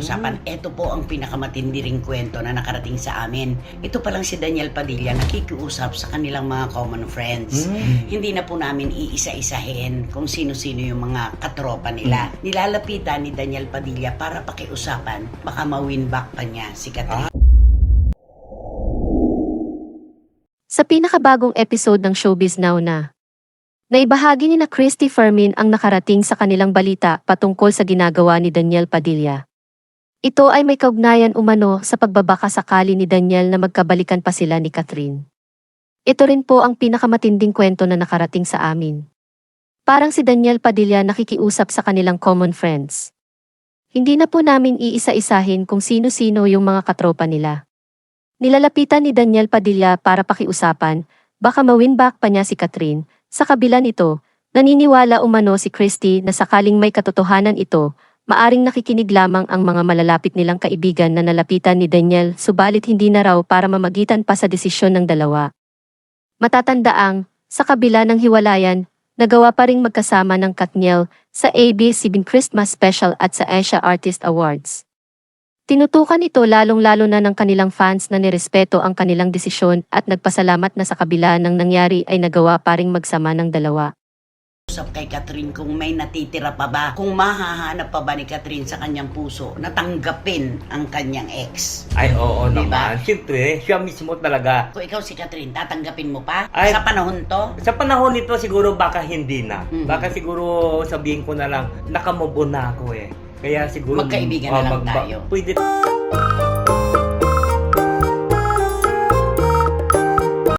pag-usapan. Ito po ang pinakamatindi ring kwento na nakarating sa amin. Ito pa lang si Daniel Padilla nakikiusap sa kanilang mga common friends. Hindi na po namin iisa-isahin kung sino-sino yung mga katropa nila. Nilalapitan ni Daniel Padilla para pakiusapan, baka ma-win back pa niya si Catherine. Sa pinakabagong episode ng Showbiz Now na, naibahagi ni na Christy Fermin ang nakarating sa kanilang balita patungkol sa ginagawa ni Daniel Padilla. Ito ay may kaugnayan umano sa pagbabaka sakali ni Daniel na magkabalikan pa sila ni Catherine. Ito rin po ang pinakamatinding kwento na nakarating sa amin. Parang si Daniel Padilla nakikiusap sa kanilang common friends. Hindi na po namin iisa-isahin kung sino-sino yung mga katropa nila. Nilalapitan ni Daniel Padilla para pakiusapan, baka ma-win back pa niya si Catherine. Sa kabila nito, naniniwala umano si Christy na sakaling may katotohanan ito, maaring nakikinig lamang ang mga malalapit nilang kaibigan na nalapitan ni Daniel subalit hindi na raw para mamagitan pa sa desisyon ng dalawa. Matatandaang, sa kabila ng hiwalayan, nagawa pa ring magkasama ng Katniel sa ABS-CBN Christmas Special at sa Asia Artist Awards. Tinutukan ito lalong-lalo na ng kanilang fans na nirespeto ang kanilang desisyon at nagpasalamat na sa kabila ng nangyari ay nagawa pa ring magsama ng dalawa. Usap kay Catherine kung may natitira pa ba, kung mahahanap pa ba ni Catherine sa kanyang puso na tanggapin ang kanyang ex. Ay, oo Diba? naman. Siyempre, siya mismo talaga. Kung ikaw si Catherine, tatanggapin mo pa? Ay. Sa panahon to? Sa panahon nito, siguro baka hindi na. Mhm. Baka siguro sabihin ko na lang, nakamove on na ako eh. Kaya siguro... Magkaibigan na lang tayo. Pwede